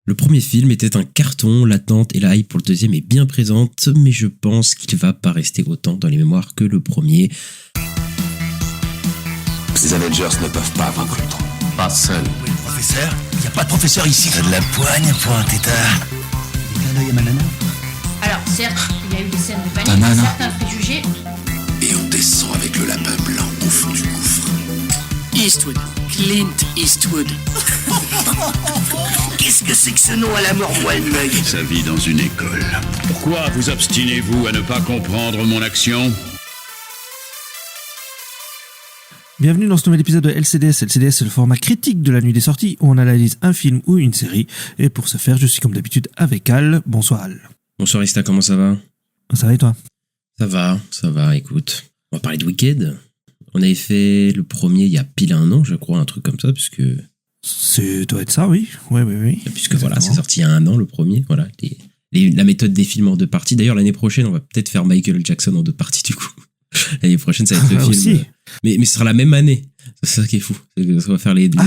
Le premier film était un carton, l'attente et la hype pour le deuxième est bien présente, mais je pense qu'il va pas rester autant dans les mémoires que le premier. Ces Avengers ne peuvent pas vaincre Ultron. Pas seul. Oui, le professeur. Il n'y a pas de professeur ici. T'as de la poigne pour un tétard. Il est un œil à ma nana. Alors, certes, il y a eu des scènes de panique, Ta nana. certains préjugés. Et on descend avec le lapin blanc au fond du gouffre. Eastwood. Clint Eastwood. Qu'est-ce que c'est que ce nom à la mort moelle-meuille? Sa vie dans une école. Pourquoi vous obstinez-vous à ne pas comprendre mon action ? Bienvenue dans ce nouvel épisode de LCDS. LCDS, c'est le format critique de la nuit des sorties où on analyse un film ou une série. Et pour ce faire, je suis comme d'habitude avec Al. Bonsoir Al. Bonsoir Ista, comment ça va ? Ça va et toi ? Ça va, écoute. On va parler de Wicked. On avait fait le premier il y a pile 1 an, je crois, un truc comme ça, puisque... Ça doit être ça, oui. Oui. Puisque voilà, c'est sorti il y a 1 an, le premier. Voilà, la méthode des films en 2 parties. D'ailleurs, l'année prochaine, on va peut-être faire Michael Jackson en 2 parties, du coup. L'année prochaine, ça va être le film. Aussi. Mais ce sera la même année. C'est ça qui est fou. On va faire les deux.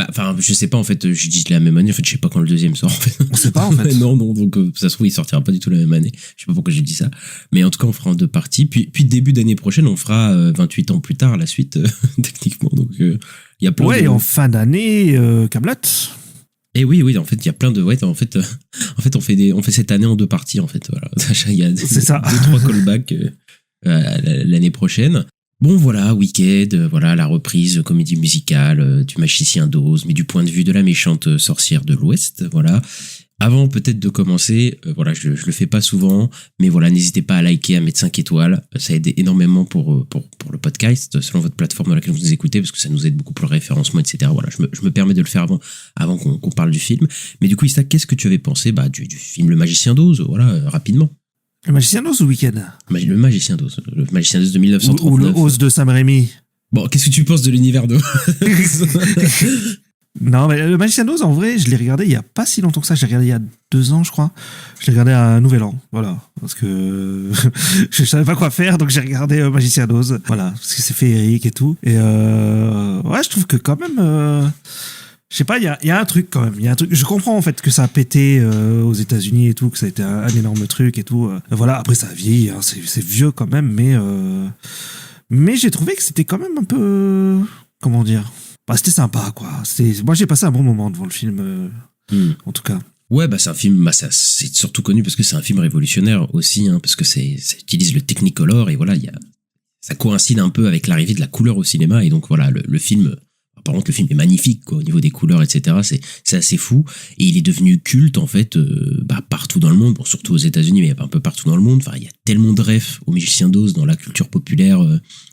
Enfin, je sais pas, en fait, je dis la même année. En fait, je sais pas quand le deuxième sort, en fait. On sait pas, en fait. non, donc ça se trouve, il sortira pas du tout la même année. Je sais pas pourquoi j'ai dit ça. Mais en tout cas, on fera en 2 parties. Puis début d'année prochaine, on fera 28 ans plus tard la suite, techniquement. Donc, il y a plein de... Ouais, en fin d'année, Kaamelott. Et oui, en fait, il y a plein de... Ouais, en fait, on fait cette année en 2 parties, en fait. Voilà. Il y a C'est ça. 2-3 callbacks l'année prochaine. Bon, voilà, Wicked, voilà, la reprise comédie musicale du Magicien d'Oz, mais du point de vue de la méchante sorcière de l'Ouest, voilà. Avant peut-être de commencer, voilà, je le fais pas souvent, mais voilà, n'hésitez pas à liker, à mettre 5 étoiles, ça aide énormément pour le podcast, selon votre plateforme dans laquelle vous nous écoutez, parce que ça nous aide beaucoup pour le référencement, etc. Voilà, je me permets de le faire avant qu'on parle du film. Mais du coup, Ista, qu'est-ce que tu avais pensé du film Le Magicien d'Oz, voilà, rapidement. Le Magicien d'Oz ou Wicked ? Le Magicien d'Oz de 1939. Ou le Oz de Sam Raimi. Bon, qu'est-ce que tu penses de l'univers de... Non, mais le Magicien d'Oz, en vrai, je l'ai regardé il y a pas si longtemps que ça. Je l'ai regardé il y a 2 ans, je crois. Je l'ai regardé à Nouvel An, voilà. Parce que je savais pas quoi faire, donc j'ai regardé Magicien d'Oz. Voilà, parce que c'est féerique et tout. Et ouais, je trouve que quand même... je sais pas, il y a un truc quand même. Il y a un truc. Je comprends en fait que ça a pété aux États-Unis et tout, que ça a été un énorme truc et tout. Voilà, après ça a vieilli, hein, c'est vieux quand même, mais j'ai trouvé que c'était quand même un peu, comment dire, c'était sympa quoi. Moi j'ai passé un bon moment devant le film, en tout cas. Ouais, c'est un film, c'est surtout connu parce que c'est un film révolutionnaire aussi, hein, parce que ça utilise le Technicolor et voilà, ça coïncide un peu avec l'arrivée de la couleur au cinéma et donc voilà, le film. Par contre, le film est magnifique, quoi, au niveau des couleurs, etc. C'est assez fou. Et il est devenu culte, en fait, partout dans le monde. Bon, surtout aux États-Unis, mais un peu partout dans le monde. Enfin, il y a tellement de refs au Magicien d'Oz dans la culture populaire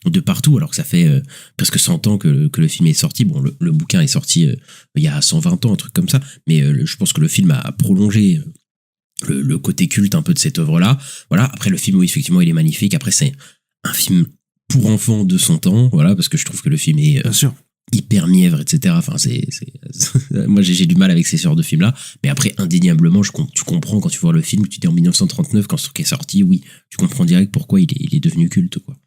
de partout, alors que ça fait presque 100 ans que le film est sorti. Bon, le bouquin est sorti il y a 120 ans, un truc comme ça. Mais je pense que le film a prolongé le côté culte un peu de cette œuvre-là. Voilà. Après, le film, oui, effectivement, il est magnifique. Après, c'est un film pour enfants de son temps, voilà, parce que je trouve que le film est... Bien sûr. Hyper mièvre, etc. Enfin, moi, j'ai du mal avec ces sortes de films-là. Mais après, indéniablement, tu comprends quand tu vois le film, tu dis en 1939, quand ce truc est sorti, oui, tu comprends direct pourquoi il est devenu culte, quoi.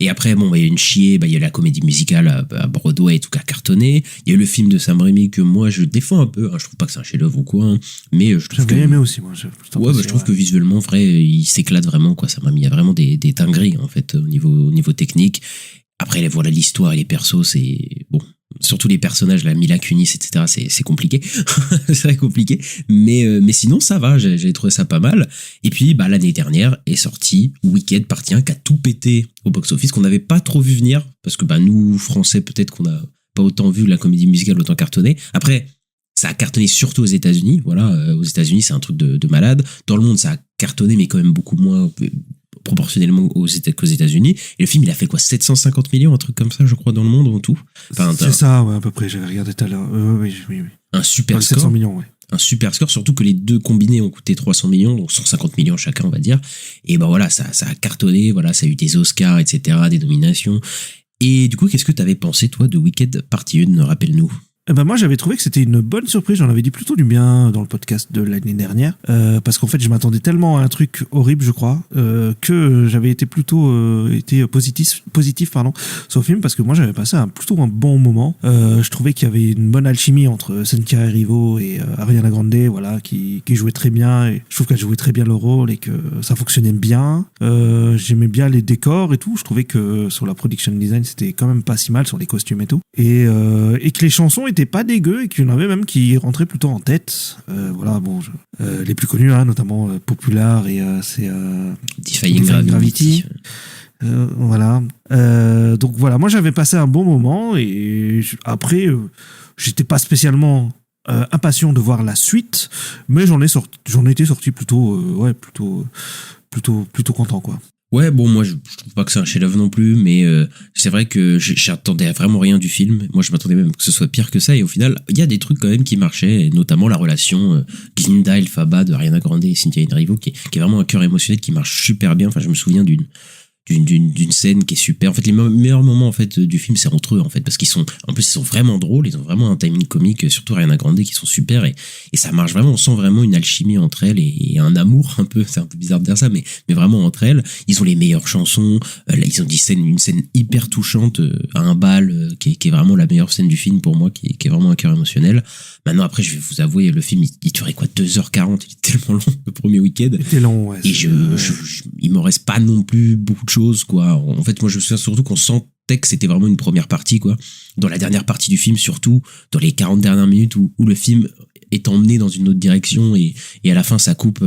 Et après, bon, il y a une chier, il y a la comédie musicale à Broadway et tout cas cartonné. Il y a eu le film de Sam Raimi que moi, je défends un peu. Hein, je trouve pas que c'est un chef-d'œuvre ou quoi, hein, mais je trouve J'avais aimé aussi, moi. Je trouve que visuellement, vrai, il s'éclate vraiment, quoi. Sam Raimi, il y a vraiment des dingueries, en fait, au niveau technique. Après, voilà, l'histoire et les persos, c'est... Bon, surtout les personnages, la Mila Kunis, etc., c'est compliqué. C'est très compliqué. Mais sinon, ça va, j'ai trouvé ça pas mal. Et puis, l'année dernière est sorti Wicked partie 1, qui a tout pété au box-office, qu'on n'avait pas trop vu venir, parce que nous, Français, peut-être qu'on n'a pas autant vu la comédie musicale autant cartonner. Après, ça a cartonné surtout aux États-Unis. Voilà, aux États-Unis, c'est un truc de malade. Dans le monde, ça a cartonné, mais quand même beaucoup moins... proportionnellement qu'aux États-Unis. Et le film, il a fait quoi, 750 millions, un truc comme ça, je crois, dans le monde en tout. Enfin, c'est ça, ouais, à peu près, j'avais regardé tout à l'heure. Oui. Un super score. 700 millions, ouais. Un super score, surtout que les deux combinés ont coûté 300 millions, donc 150 millions chacun, on va dire. Et voilà, ça a cartonné, voilà, ça a eu des Oscars, etc., des nominations. Et du coup, qu'est-ce que t'avais pensé, toi, de Wicked partie 1, rappelle-nous? Ben moi j'avais trouvé que c'était une bonne surprise, j'en avais dit plutôt du bien dans le podcast de l'année dernière, parce qu'en fait je m'attendais tellement à un truc horrible je crois, que j'avais été plutôt positif sur le film, parce que moi j'avais passé plutôt un bon moment. Je trouvais qu'il y avait une bonne alchimie entre Cynthia Erivo et Ariana Grande, voilà, qui jouait très bien, et je trouve qu'elle jouait très bien le rôle et que ça fonctionnait bien. J'aimais bien les décors et tout, je trouvais que sur la production design c'était quand même pas si mal sur les costumes et tout, et que les chansons étaient pas dégueu et qu'il y en avait même qui rentraient plutôt en tête. Voilà, bon, les plus connus, hein, notamment Popular et c'est Defying Gravity. Voilà. Donc voilà, moi j'avais passé un bon moment et après, j'étais pas spécialement impatient de voir la suite, mais j'en étais sorti plutôt content, quoi. Ouais, bon, moi, je trouve pas que c'est un chef-d'œuvre non plus, mais c'est vrai que j'attendais vraiment rien du film. Moi, je m'attendais même que ce soit pire que ça, et au final, il y a des trucs quand même qui marchaient, et notamment la relation Glinda Elphaba de Ariana Grande et Cynthia Erivo, qui est vraiment un cœur émotionnel qui marche super bien. Enfin, je me souviens d'une scène qui est super. En fait, les meilleurs moments en fait du film, c'est entre eux en fait, parce qu'ils sont vraiment drôles, ils ont vraiment un timing comique, surtout Ariana Grande, qui sont super, et ça marche vraiment. On sent vraiment une alchimie entre elles et un amour un peu. C'est un peu bizarre de dire ça, mais vraiment entre elles. Ils ont les meilleures chansons. Là, ils ont une scène hyper touchante à un bal, qui est vraiment la meilleure scène du film pour moi, qui est vraiment un cœur émotionnel. Maintenant, après, je vais vous avouer, le film, il durait quoi, 2h40, il est tellement long, le premier week-end. Il était long, ouais. Et il me reste pas non plus beaucoup de choses, quoi. En fait, moi, je me souviens surtout qu'on sentait que c'était vraiment une première partie, quoi. Dans la dernière partie du film, surtout, dans les 40 dernières minutes où le film est emmené dans une autre direction, et à la fin, ça coupe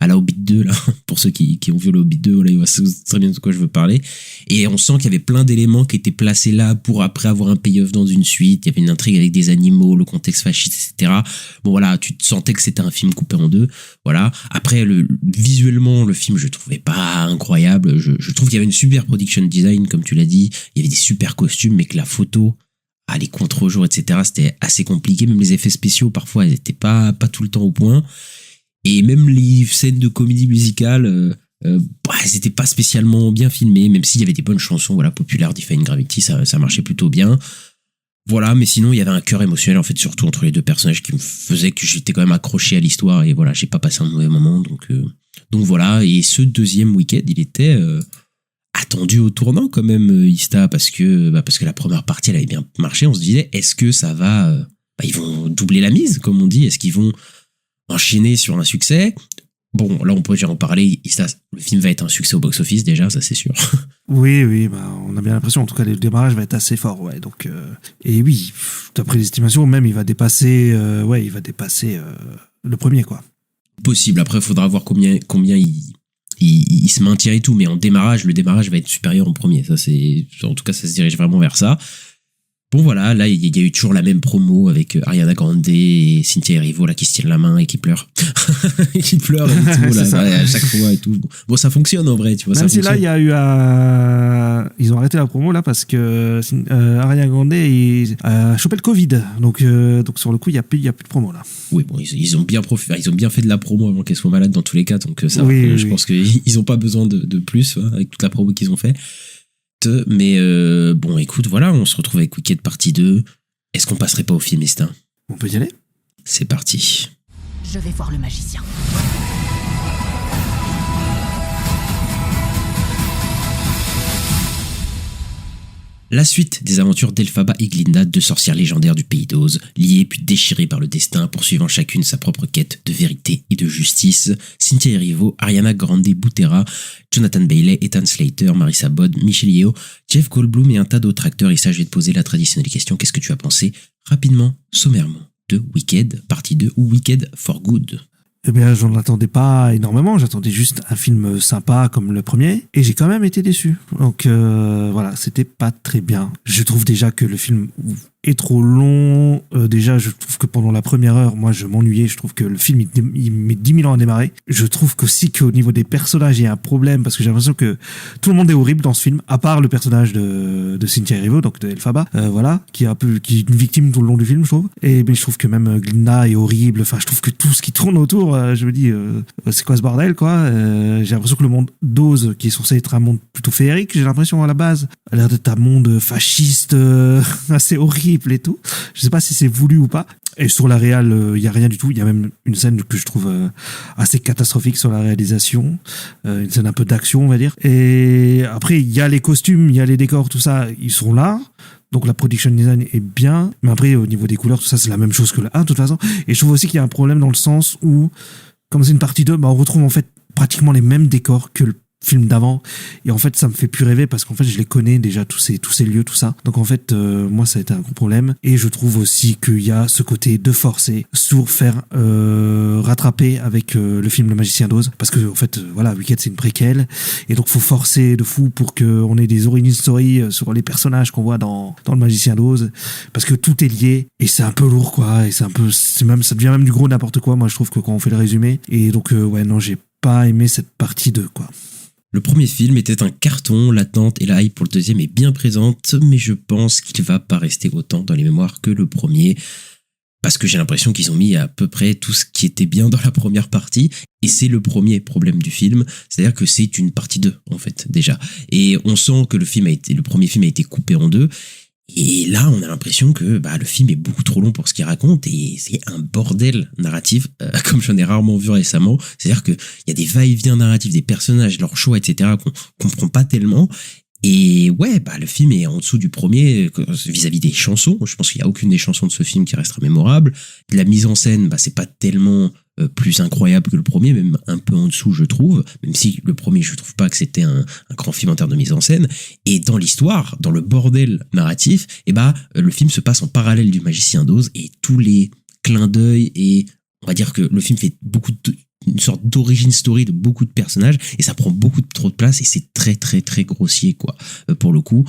à la Hobbit 2, là. Pour ceux qui ont vu le Hobbit 2, là, ils voient très bien de quoi je veux parler. Et on sent qu'il y avait plein d'éléments qui étaient placés là pour après avoir un payoff dans une suite. Il y avait une intrigue avec des animaux, le contexte fasciste, etc. Bon, voilà, tu te sentais que c'était un film coupé en deux. Voilà. Après, visuellement, le film, je trouvais pas incroyable. Je trouve qu'il y avait une super production design, comme tu l'as dit. Il y avait des super costumes, mais que la photo, les contre-jours, etc., c'était assez compliqué. Même les effets spéciaux, parfois, ils étaient pas tout le temps au point. Et même les scènes de comédie musicale, elles étaient pas spécialement bien filmées, même s'il y avait des bonnes chansons, voilà, Popular, Defying Gravity, ça marchait plutôt bien. Voilà, mais sinon, il y avait un cœur émotionnel, en fait, surtout entre les deux personnages, qui me faisait que j'étais quand même accroché à l'histoire, et voilà, j'ai pas passé un mauvais moment, donc voilà. Et ce deuxième week-end, il était attendu au tournant, quand même, Ista, parce que la première partie, elle avait bien marché. On se disait, est-ce que ça va, ils vont doubler la mise, comme on dit, est-ce qu'ils vont enchaîner sur un succès? Bon, là, on peut déjà en parler. Le film va être un succès au box-office, déjà, ça, c'est sûr. Oui, on a bien l'impression. En tout cas, le démarrage va être assez fort, ouais. Donc, et oui, d'après les estimations, même, il va dépasser le premier, quoi. Possible. Après, il faudra voir combien il se maintient et tout. Mais le démarrage va être supérieur au premier. Ça, en tout cas, ça se dirige vraiment vers ça. Bon, voilà, là, il y a eu toujours la même promo avec Ariana Grande et Cynthia Erivo, là, qui se tiennent la main et qui pleurent. Qui pleurent et tout, là, à chaque fois et tout. Bon, ça fonctionne en vrai, tu vois. Même ça si là, il y a eu ils ont arrêté la promo, là, parce que Ariana Grande a chopé le Covid. Donc sur le coup, il y a plus de promo, là. Oui, bon, ils ont bien fait de la promo avant qu'elle soit malade dans tous les cas, donc ça, oui, je pense qu'ils ont pas besoin de plus, hein, avec toute la promo qu'ils ont fait. Mais bon, écoute, voilà, on se retrouve avec Wicked partie 2. Est-ce qu'on passerait pas au film, Estin? On peut y aller? C'est parti. Je vais voir le magicien. La suite des aventures d'Elphaba et Glinda, deux sorcières légendaires du pays d'Oz, liées puis déchirées par le destin, poursuivant chacune sa propre quête de vérité et de justice. Cynthia Erivo, Ariana Grande Butera, Jonathan Bailey, Ethan Slater, Marissa Bod, Michelle Yeoh, Jeff Goldblum et un tas d'autres acteurs. Et ça, je vais te poser la traditionnelle question. Qu'est-ce que tu as pensé rapidement, sommairement, de Wicked, partie 2 ou Wicked for Good? Eh bien, j'en attendais pas énormément. J'attendais juste un film sympa comme le premier. Et j'ai quand même été déçu. Donc, voilà, c'était pas très bien. Je trouve déjà que le film est trop long. Déjà, je trouve que pendant la première heure, moi, je m'ennuyais. Je trouve que le film, il met 10 000 ans à démarrer. Je trouve qu'aussi qu'au niveau des personnages, il y a un problème parce que j'ai l'impression que tout le monde est horrible dans ce film, à part le personnage de Cynthia Erivo, donc de Elphaba, voilà, qui est une victime tout le long du film, je trouve. Mais je trouve que même Glinda est horrible. Enfin, je trouve que tout ce qui tourne autour, je me dis, c'est quoi ce bordel, quoi? J'ai l'impression que le monde d'Oz, qui est censé être un monde plutôt féerique, j'ai l'impression à la base, a l'air d'être un monde fasciste, assez horrible. triple et tout. Je sais pas si c'est voulu ou pas. Et sur la réal, il y a rien du tout. Il y a même une scène que je trouve assez catastrophique sur la réalisation, une scène un peu d'action, on va dire. Et après, il y a les costumes, il y a les décors, tout ça, ils sont là. Donc la production design est bien, mais après au niveau des couleurs, tout ça c'est la même chose que le 1 de toute façon. Et je trouve aussi qu'il y a un problème dans le sens où, comme c'est une partie 2, on retrouve en fait pratiquement les mêmes décors que le film d'avant, et en fait ça me fait plus rêver parce qu'en fait je les connais déjà tous ces lieux, tout ça. Donc en fait moi ça a été un gros problème, et je trouve aussi qu'il y a ce côté de forcer sur faire rattraper avec le film Le Magicien d'Oz, parce que en fait voilà, Wicked c'est une préquelle, et donc faut forcer de fou pour qu'on ait des origin story sur les personnages qu'on voit dans Le Magicien d'Oz, parce que tout est lié, et c'est un peu lourd quoi, et ça devient même du gros n'importe quoi, moi je trouve, que quand on fait le résumé. Et donc ouais non, j'ai pas aimé cette partie 2 quoi. Le premier film était un carton, l'attente et la hype pour le deuxième est bien présente, mais je pense qu'il va pas rester autant dans les mémoires que le premier, parce que j'ai l'impression qu'ils ont mis à peu près tout ce qui était bien dans la première partie, et c'est le premier problème du film, c'est-à-dire que c'est une partie 2 en fait déjà, et on sent que le premier film a été coupé en deux. Et là, on a l'impression que le film est beaucoup trop long pour ce qu'il raconte, et c'est un bordel narratif, comme j'en ai rarement vu récemment. C'est-à-dire qu'il y a des va-et-vient narratifs, des personnages, leurs choix, etc., qu'on comprend pas tellement. Et ouais, le film est en dessous du premier vis-à-vis des chansons. Je pense qu'il y a aucune des chansons de ce film qui restera mémorable. La mise en scène, c'est pas tellement plus incroyable que le premier, même un peu en dessous, je trouve, même si le premier, je trouve pas que c'était un grand film en termes de mise en scène. Et dans l'histoire, dans le bordel narratif, le film se passe en parallèle du Magicien d'Oz, et tous les clins d'œil, et on va dire que le film fait une sorte d'origin story de beaucoup de personnages, et ça prend beaucoup trop de place, et c'est très très très grossier quoi, pour le coup.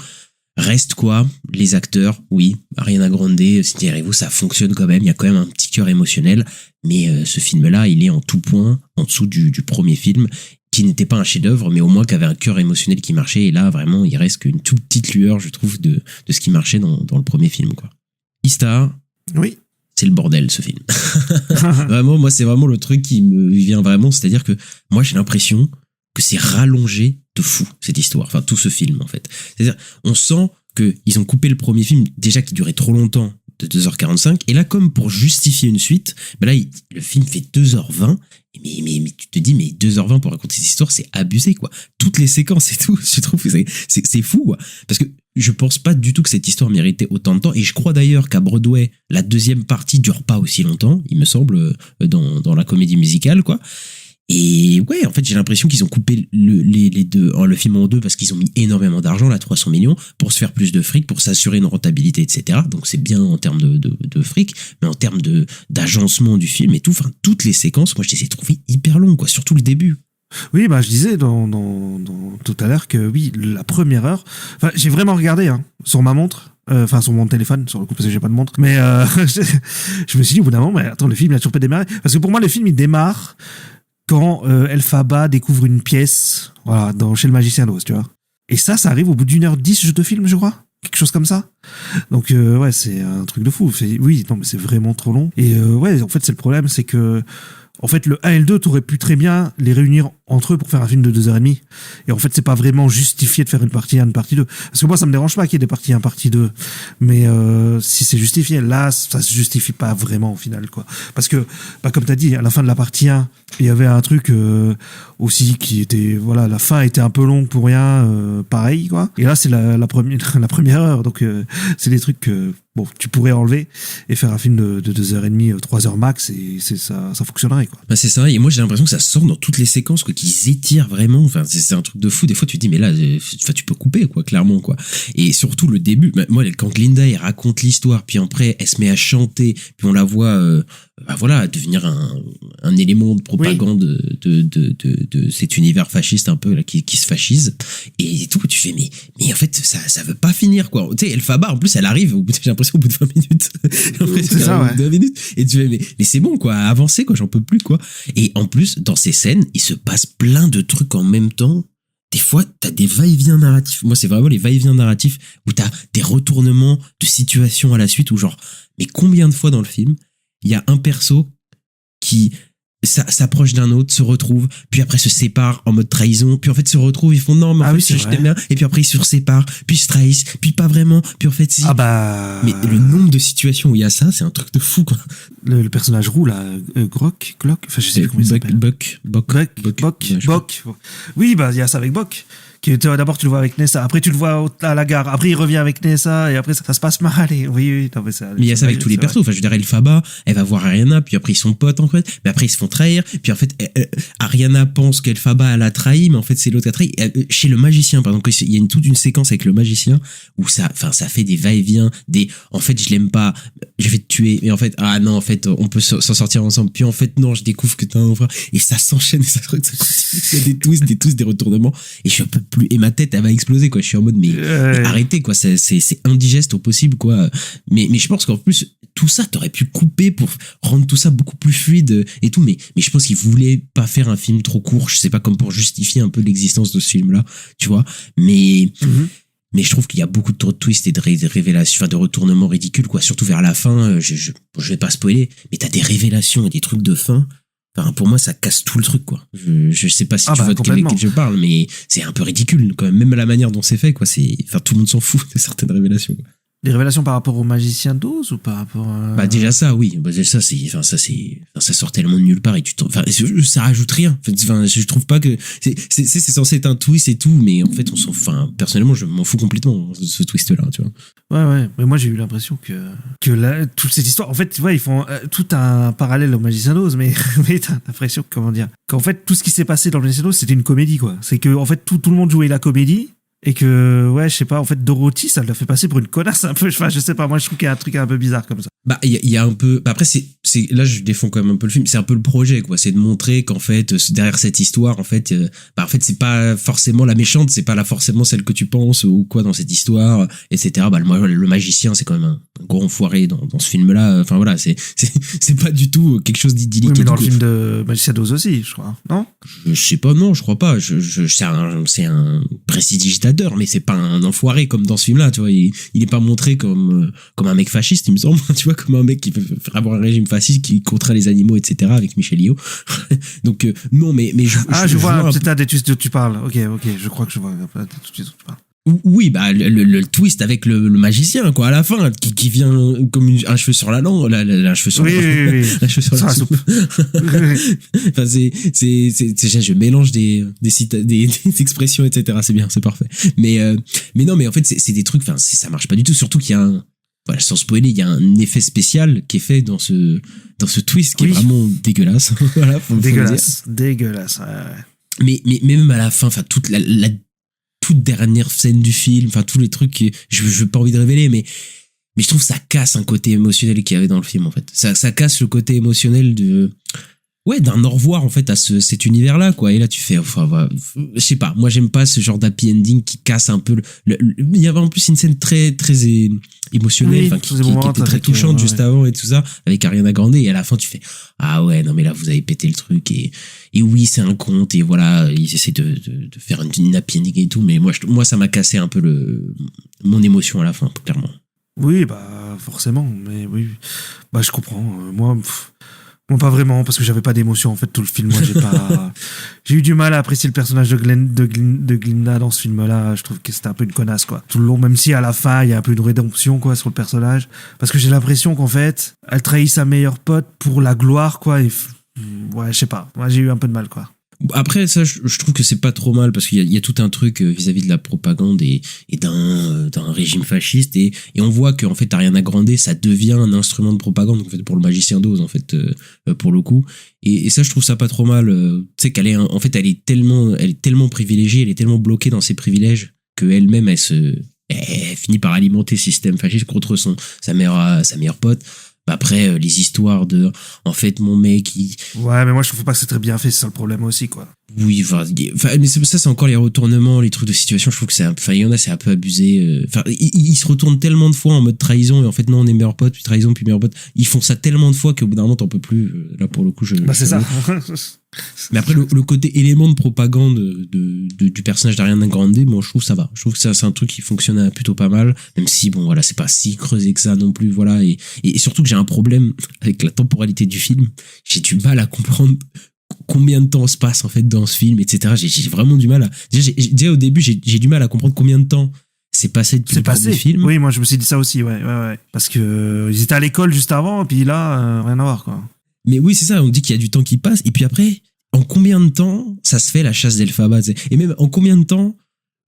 Reste quoi, les acteurs, oui, Ariana Grande, Cynthia Erivo, ça fonctionne quand même, il y a quand même un petit cœur émotionnel, mais ce film-là, il est en tout point en dessous du premier film, qui n'était pas un chef-d'œuvre, mais au moins qui avait un cœur émotionnel qui marchait, et là, vraiment, il reste qu'une toute petite lueur, je trouve, de ce qui marchait dans le premier film, quoi. Istar. Oui. C'est le bordel, ce film. Vraiment, moi, c'est vraiment le truc qui me vient vraiment, c'est-à-dire que moi, j'ai l'impression que c'est rallongé de fou, cette histoire. Enfin, tout ce film, en fait. C'est-à-dire, on sent qu'ils ont coupé le premier film, déjà qui durait trop longtemps, de 2h45, et là, comme pour justifier une suite, le film fait 2h20, mais tu te dis, mais 2h20 pour raconter cette histoire, c'est abusé, quoi. Toutes les séquences et tout, je trouve que c'est fou, quoi. Parce que je pense pas du tout que cette histoire méritait autant de temps, et je crois d'ailleurs qu'à Broadway, la deuxième partie dure pas aussi longtemps, il me semble, dans la comédie musicale, quoi. Et ouais, en fait, j'ai l'impression qu'ils ont coupé le film en deux parce qu'ils ont mis énormément d'argent, là, 300 millions, pour se faire plus de fric, pour s'assurer une rentabilité, etc. Donc c'est bien en termes de fric, mais en termes d'agencement du film et tout, enfin, toutes les séquences, moi, je les ai trouvées hyper longues, quoi, surtout le début. Oui, je disais dans tout à l'heure que oui, la première heure, j'ai vraiment regardé sur ma montre, sur mon téléphone, sur le coup, parce que j'ai pas de montre, mais je me suis dit au bout d'un moment, mais attends, le film il a toujours pas démarré, parce que pour moi le film il démarre quand Elphaba découvre une pièce, voilà, chez le Magicien d'Oz, tu vois. Et ça arrive au bout d'1h10 de film, je crois. Quelque chose comme ça. Donc, ouais, c'est un truc de fou. Oui, non, mais c'est vraiment trop long. Et ouais, en fait, c'est le problème, c'est que, en fait, le 1 et le 2, t'aurais pu très bien les réunir entre eux pour faire un film de 2h30. Et en fait, c'est pas vraiment justifié de faire une partie 1, une partie 2. Parce que moi, ça me dérange pas qu'il y ait des parties 1, partie 2. Mais si c'est justifié, là, ça se justifie pas vraiment au final, quoi. Parce que, comme t'as dit, à la fin de la partie 1, il y avait un truc aussi qui était, voilà, la fin était un peu longue pour rien, pareil, quoi. Et là, c'est la première heure. Donc, c'est des trucs que, bon, tu pourrais enlever et faire un film de 2h30, 3h max, et ça fonctionnerait, quoi. C'est ça. Et moi, j'ai l'impression que ça sort dans toutes les séquences, quoi, qu'ils étirent vraiment. Enfin, c'est un truc de fou. Des fois, tu te dis, mais là, tu peux couper, quoi, clairement, quoi. Et surtout le début. Moi, quand Glinda, elle raconte l'histoire, puis après, elle se met à chanter, puis on la voit, voilà, devenir un élément de propagande de cet univers fasciste un peu là qui se fascise et tout. Tu fais mais en fait ça veut pas finir, quoi. Tu sais, Elphaba en plus elle arrive j'ai l'impression au bout de 20 minutes. C'est ça, ouais. 20 minutes et tu fais mais c'est bon, quoi, avancez, quoi, j'en peux plus, quoi. Et en plus dans ces scènes il se passe plein de trucs en même temps. Des fois, t'as des va-et-vient narratifs. Moi, c'est vraiment les va-et-vient narratifs où t'as des retournements de situation à la suite, où genre, mais combien de fois dans le film, il y a un perso qui s'approchent d'un autre, se retrouvent, puis après se séparent en mode trahison, puis en fait se retrouvent, ils font non, mais en fait, c'est je t'aime bien, et puis après ils se séparent, puis ils se trahissent, puis pas vraiment, puis en fait si. Mais le nombre de situations où il y a ça, c'est un truc de fou, quoi. Le personnage roux, là, Glock, enfin, je sais plus comment il s'appelle. Bock. Oui, bah, il y a ça avec Bock. D'abord, tu le vois avec Nessa, après, tu le vois à la gare, après, il revient avec Nessa, et après, ça se passe mal, et oui, non, mais ça. Mais il y a ça avec tous les persos. Enfin, je veux dire, Elphaba, elle va voir Ariana, puis après, ils sont potes, en fait, mais après, ils se font trahir, puis en fait, Ariana pense qu'Elphaba, elle a trahi, mais en fait, c'est l'autre qui a trahi. Chez le magicien, par exemple, il y a toute une séquence avec le magicien, où ça fait des va-et-vient, en fait, je l'aime pas, je vais te tuer, mais en fait, ah non, en fait, on peut s'en sortir ensemble, puis en fait, non, je découvre que t'as un frère, et ça s'enchaîne, et ça continue, il y a des twists, des retournements, et je suis un peu plus, et ma tête, elle va exploser, quoi. Je suis en mode, mais arrêtez, quoi. C'est indigeste au possible, quoi. Mais je pense qu'en plus, tout ça, t'aurais pu couper pour rendre tout ça beaucoup plus fluide et tout. Mais je pense qu'ils voulaient pas faire un film trop court. Je sais pas, comme pour justifier un peu l'existence de ce film-là, tu vois. Mais je trouve qu'il y a beaucoup de twists et de révélations, enfin, de retournements ridicules, quoi. Surtout vers la fin, je vais pas spoiler, mais t'as des révélations et des trucs de fin. Enfin, pour moi, ça casse tout le truc, quoi. Je sais pas si tu vois de quel je parle, mais c'est un peu ridicule, quand même. Même la manière dont c'est fait, quoi. Enfin, tout le monde s'en fout de certaines révélations, quoi. Des révélations par rapport au magicien d'Oz ou par rapport à... Bah, déjà ça, oui. Bah, déjà ça, ça sort tellement de nulle part et ça rajoute rien. Enfin, je trouve pas que, c'est censé être un twist et tout, mais en fait, personnellement, je m'en fous complètement de ce twist-là, tu vois. Ouais. Mais moi, j'ai eu l'impression que là, toute cette histoire, en fait, tu vois, ils font tout un parallèle au magicien d'Oz, mais t'as l'impression que, comment dire, qu'en fait, tout ce qui s'est passé dans le magicien d'Oz, c'était une comédie, quoi. C'est que, en fait, tout le monde jouait la comédie. Et que, ouais, je sais pas, en fait, Dorothy, ça l'a fait passer pour une connasse un peu. Enfin, je sais pas, moi, je trouve qu'il y a un truc un peu bizarre comme ça. Bah, il y a un peu, bah après, là, je défends quand même un peu le film. C'est un peu le projet, quoi. C'est de montrer qu'en fait, derrière cette histoire, en fait, c'est pas forcément la méchante, c'est pas forcément celle que tu penses ou quoi dans cette histoire, etc. Bah, le magicien, c'est quand même un gros enfoiré dans ce film-là. Enfin, voilà, c'est pas du tout quelque chose d'idyllique. Oui, mais dans le film de Magicien d'Oz aussi, je crois, non? Je sais pas, non, je crois pas. C'est un prestidigitateur, mais c'est pas un enfoiré comme dans ce film-là, tu vois. Il est pas montré comme un mec fasciste, il me semble, tu vois, comme un mec qui peut faire avoir un régime fasciste, qui contraint les animaux, etc., avec Michel Yeoh. Donc, non, mais je vois peut-être des twists dont tu parles. Ok, je crois que je vois tout de suite dont tu parles. Oui, bah, le twist avec le magicien, quoi, à la fin, qui vient comme un cheveu sur la langue, un cheveu sur oui. un cheveu sur la soupe. Enfin, je mélange des expressions, etc. C'est bien, c'est parfait. Mais non, mais en fait, c'est des trucs, enfin, ça marche pas du tout, surtout qu'il y a voilà, sans spoiler, il y a un effet spécial qui est fait dans ce twist qui est vraiment dégueulasse. Voilà, faut dégueulasse, ouais. Mais même à la fin, enfin, toute la toute dernière scène du film, enfin tous les trucs que je n'ai pas envie de révéler, mais je trouve que ça casse un côté émotionnel qu'il y avait dans le film, en fait. Ça casse le côté émotionnel d'un au revoir, en fait, à cet univers-là, quoi. Et là, tu fais, enfin, je sais pas, moi, j'aime pas ce genre d'happy ending qui casse un peu il y avait en plus une scène très, très émotionnelle, oui, qui était très touchante juste avant et tout ça, avec Ariana Grande, et à la fin, tu fais, ah ouais, non, mais là, vous avez pété le truc, et oui, c'est un conte, et voilà, ils essaient de faire une happy ending et tout, mais moi, ça m'a cassé un peu mon émotion à la fin, clairement. Oui, bah, forcément, mais oui, bah, je comprends, moi, pas vraiment, parce que j'avais pas d'émotion en fait tout le film. Moi, j'ai eu du mal à apprécier le personnage de Glinda dans ce film-là. Je trouve que c'était un peu une connasse, quoi. Tout le long, même si à la fin il y a un peu une rédemption, quoi, sur le personnage, parce que j'ai l'impression qu'en fait, elle trahit sa meilleure pote pour la gloire, quoi. Et ouais, je sais pas. Moi, j'ai eu un peu de mal, quoi. Après, ça, je trouve que c'est pas trop mal parce qu'il y a tout un truc vis-à-vis de la propagande et d'un régime fasciste et on voit que en fait Ariana Grande ça devient un instrument de propagande en fait pour le magicien d'Oz en fait pour le coup et ça je trouve ça pas trop mal. Tu sais qu'elle est en fait elle est tellement privilégiée, elle est tellement bloquée dans ses privilèges que elle-même elle finit par alimenter le système fasciste contre sa meilleure pote. Après, les histoires de, en fait, mon mec, Ouais, mais moi, je trouve pas que c'est très bien fait, c'est ça le problème aussi, quoi. Oui, enfin, mais ça, c'est encore les retournements, les trucs de situation, je trouve que il y en a, c'est un peu abusé. Enfin, ils se retournent tellement de fois en mode trahison, et en fait, non, on est meilleurs potes, puis trahison, puis meilleurs potes. Ils font ça tellement de fois qu'au bout d'un moment, t'en peux plus. Là, pour le coup, c'est ça. Mais après, le côté élément de propagande du personnage d'Ariana Grande, moi, je trouve ça va. Je trouve que ça, c'est un truc qui fonctionne plutôt pas mal, même si, bon, voilà, c'est pas si creusé que ça non plus, voilà. Et surtout que j'ai un problème avec la temporalité du film. J'ai du mal à comprendre combien de temps se passe, en fait, dans ce film, etc. J'ai vraiment du mal à... Déjà, au début, j'ai du mal à comprendre combien de temps c'est passé depuis le premier film. Oui, moi, je me suis dit ça aussi, ouais. Parce que ils étaient à l'école juste avant, et puis là, rien à voir, quoi. Mais oui, c'est ça, on dit qu'il y a du temps qui passe, et puis après, en combien de temps ça se fait la chasse d'Elphaba, t'sais. Et même en combien de temps,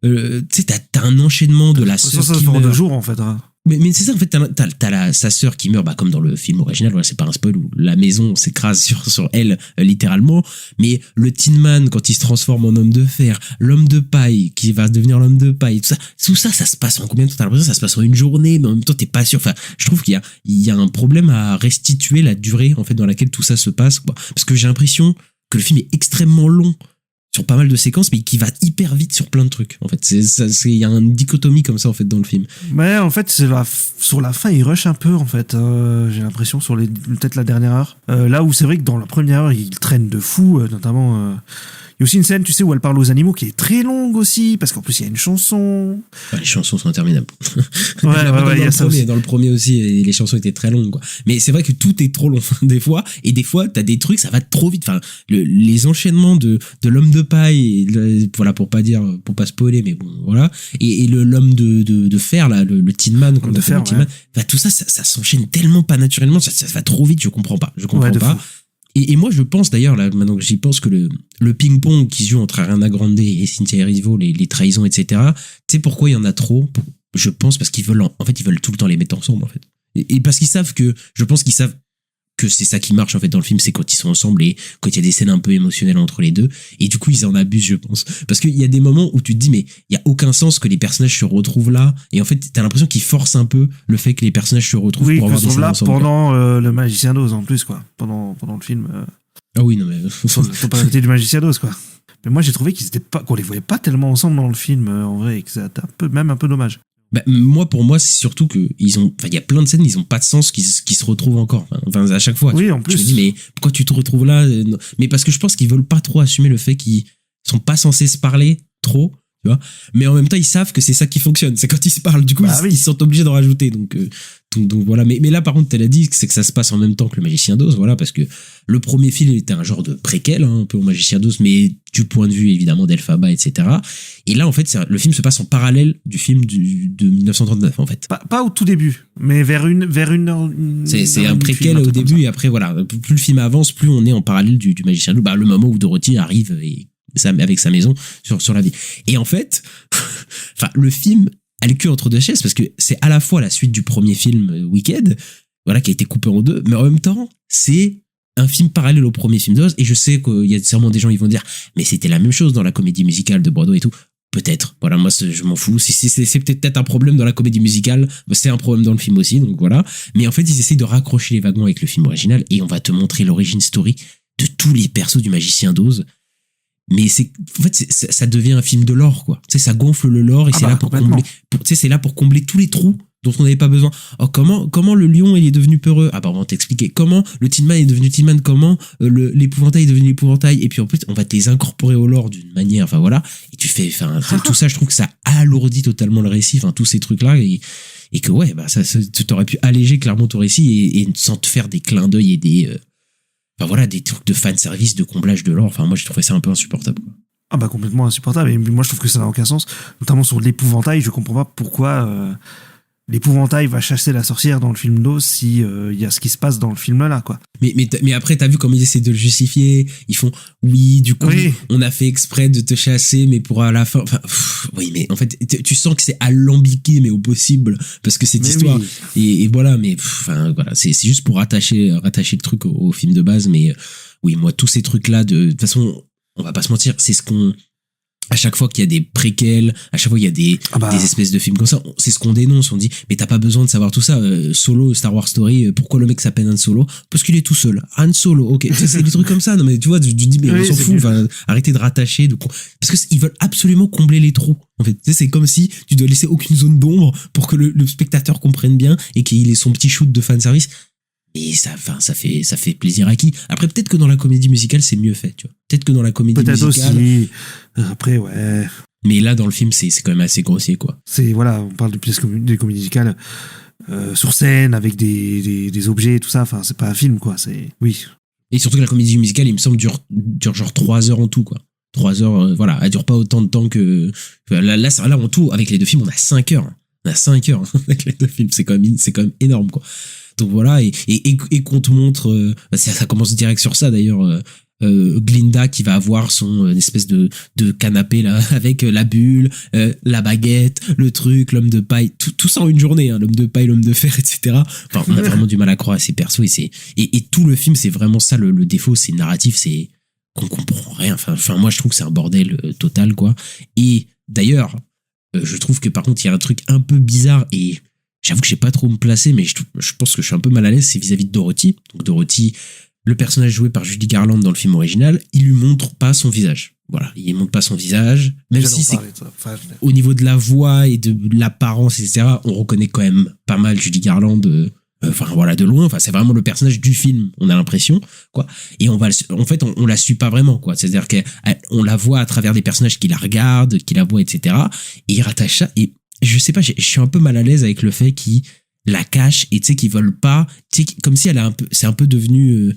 tu sais, t'as un enchaînement de la sœur qui meurt. 2 jours, en fait. Hein. Mais c'est ça, en fait, t'as sa sœur qui meurt, bah, comme dans le film original, voilà, c'est pas un spoil, où la maison s'écrase sur elle, littéralement. Mais le Tin Man, quand il se transforme en homme de fer, l'homme de paille, qui va devenir l'homme de paille, tout ça, ça se passe en combien de temps? T'as l'impression que ça se passe en une journée, mais en même temps, t'es pas sûr. Enfin, je trouve qu'il y a un problème à restituer la durée, en fait, dans laquelle tout ça se passe, quoi. Parce que j'ai l'impression que le film est extrêmement long sur pas mal de séquences, mais qui va hyper vite sur plein de trucs. En fait, il y a une dichotomie comme ça, en fait, dans le film. Mais en fait, sur la fin, il rush un peu, en fait. J'ai l'impression, sur peut-être la dernière heure. Là où c'est vrai que dans la première heure, il traîne de fou, notamment... Il y a aussi une scène, tu sais, où elle parle aux animaux qui est très longue aussi, parce qu'en plus, il y a une chanson. Les chansons sont interminables. Ouais, il y a ça aussi. Dans le premier aussi, les chansons étaient très longues, quoi. Mais c'est vrai que tout est trop long, des fois. Et des fois, t'as des trucs, ça va trop vite. Enfin, les enchaînements de l'homme de paille, voilà, pour pas spoiler, mais bon, voilà. Et l'homme de fer, là, le Tin Man, qu'on appelle le Tin Man. Enfin, tout ça s'enchaîne tellement pas naturellement, ça va trop vite, je comprends pas. Et moi, je pense d'ailleurs, là, maintenant que j'y pense, que le ping-pong qui se joue entre Ariana Grande et Cynthia Erivo, les trahisons, etc., tu sais pourquoi il y en a trop? Je pense parce qu'ils veulent tout le temps les mettre ensemble, en fait. Et parce qu'ils savent je pense qu'ils savent que c'est ça qui marche, en fait, dans le film, c'est quand ils sont ensemble et quand il y a des scènes un peu émotionnelles entre les deux. Et du coup, ils en abusent, je pense. Parce qu'il y a des moments où tu te dis, mais il y a aucun sens que les personnages se retrouvent là. Et en fait, t'as l'impression qu'ils forcent un peu le fait que les personnages se retrouvent pour avoir des scènes ensemble. Pendant le Magicien d'Oz, en plus, quoi. Pendant le film. Ah oui, non, mais... Sur la temporalité du Magicien d'Oz, quoi. Mais moi, j'ai trouvé qu'on les voyait pas tellement ensemble dans le film, en vrai, et que c'était même un peu dommage. Bah, pour moi, c'est surtout que il y a plein de scènes, ils ont pas de sens qui se retrouvent encore. Enfin, à chaque fois. Oui, en plus. Je me dis, mais pourquoi tu te retrouves là? Mais parce que je pense qu'ils veulent pas trop assumer le fait qu'ils sont pas censés se parler trop, tu vois. Mais en même temps, ils savent que c'est ça qui fonctionne. C'est quand ils se parlent. Du coup, ils sont obligés d'en rajouter. Donc voilà. Mais là, par contre, elle a dit, c'est que ça se passe en même temps que le Magicien d'Oz, voilà, parce que le premier film était un genre de préquel, hein, un peu au Magicien d'Oz, mais du point de vue, évidemment, d'Elphaba, etc. Et là, en fait, le film se passe en parallèle du film de 1939, en fait. Pas au tout début, mais vers une heure. C'est un préquel au début, et après, voilà. Plus le film avance, plus on est en parallèle du Magicien d'Oz. Bah, le moment où Dorothy arrive avec sa maison sur la vie. Et en fait, enfin, le film a le cul entre deux chaises parce que c'est à la fois la suite du premier film Wicked, voilà, qui a été coupé en deux, mais en même temps, c'est un film parallèle au premier film d'Oz. Et je sais qu'il y a sûrement des gens qui vont dire, mais c'était la même chose dans la comédie musicale de Broadway et tout. Peut-être. Voilà, moi, je m'en fous. C'est peut-être un problème dans la comédie musicale, c'est un problème dans le film aussi, donc voilà. Mais en fait, ils essayent de raccrocher les wagons avec le film original et on va te montrer l'origin story de tous les persos du Magicien d'Oz. Mais ça devient un film de lore, quoi. Tu sais, ça gonfle le lore et c'est là pour combler, c'est là pour combler tous les trous dont on n'avait pas besoin. Oh, comment le lion il est devenu peureux? Ah bah, on va t'expliquer. Comment le Tin Man est devenu Tin Man? Comment l'épouvantail est devenu l'épouvantail? Et puis en fait, on va te les incorporer au lore d'une manière, enfin voilà. Et tu fais, enfin, tout ça, je trouve que ça alourdit totalement le récit, enfin, tous ces trucs-là. Et que ouais, bah, tu t'aurais pu alléger clairement ton récit et sans te faire des clins d'œil et des trucs de fanservice, de comblage de lore. Enfin, moi, je trouvais ça un peu insupportable, quoi. Ah bah, complètement insupportable. Et moi, je trouve que ça n'a aucun sens. Notamment sur l'épouvantail, je comprends pas pourquoi l'épouvantail va chasser la sorcière dans le film d'Oz si y a ce qui se passe dans le film là, quoi. Mais après, t'as vu comment ils essaient de le justifier? Ils font, oui, du coup, on a fait exprès de te chasser, mais pour à la fin, enfin, oui, mais en fait, tu sens que c'est alambiqué, mais au possible, parce que cette histoire, et voilà, mais, enfin, voilà, c'est juste pour rattacher le truc au film de base, mais, oui, moi, tous ces trucs-là, de toute façon, on va pas se mentir, c'est ce qu'on, à chaque fois qu'il y a des préquels, à chaque fois il y a des espèces de films comme ça, c'est ce qu'on dénonce, on dit mais t'as pas besoin de savoir tout ça. Solo, Star Wars Story, pourquoi le mec s'appelle Han Solo? Parce qu'il est tout seul. Han Solo, ok, c'est des trucs comme ça. Non mais tu vois, tu dis mais on s'en fout, arrêtez de rattacher, parce que ils veulent absolument combler les trous. En fait, c'est comme si tu dois laisser aucune zone d'ombre pour que le spectateur comprenne bien et qu'il ait son petit shoot de fanservice. Et ça fait plaisir à qui? Après, peut-être que dans la comédie musicale, c'est mieux fait, tu vois. Peut-être que dans la comédie Peut-être musicale. aussi. Après, ouais. Mais là, dans le film, c'est quand même assez grossier, quoi. C'est, voilà, on parle de pièces des comédies musicales sur scène, avec des objets et tout ça. Enfin, c'est pas un film, quoi. C'est, oui. Et surtout que la comédie musicale, il me semble, dure genre 3 heures en tout, quoi. 3 heures, voilà. Elle dure pas autant de temps que. Là, en tout, avec les deux films, on a 5 heures. On a 5 heures avec les deux films. C'est quand même énorme, quoi. Donc voilà, et qu'on te montre, ça commence direct sur ça d'ailleurs, Glinda qui va avoir son espèce de canapé là avec la bulle, la baguette, le truc, l'homme de paille, tout ça en une journée, hein, l'homme de paille, l'homme de fer, etc. Enfin, on a vraiment du mal à croire à ces persos et tout le film, c'est vraiment ça le défaut, c'est narratif, c'est qu'on comprend rien. Enfin, moi je trouve que c'est un bordel total, quoi. Et d'ailleurs, je trouve que par contre il y a un truc un peu bizarre et j'avoue que je sais pas trop me placer, mais je pense que je suis un peu mal à l'aise, c'est vis-à-vis de Dorothy. Donc Dorothy, le personnage joué par Judy Garland dans le film original, il lui montre pas son visage. Voilà, il montre pas son visage, même si c'est au niveau de la voix et de l'apparence, etc., on reconnaît quand même pas mal Judy Garland, enfin voilà, de loin. Enfin, c'est vraiment le personnage du film, on a l'impression, quoi. Et on la suit pas vraiment, quoi. C'est-à-dire qu'on la voit à travers des personnages qui la regardent, qui la voient, etc., et il rattache ça, et je sais pas, je suis un peu mal à l'aise avec le fait qu'ils la cachent et tu sais qu'ils veulent pas, tu sais, comme si c'est un peu devenu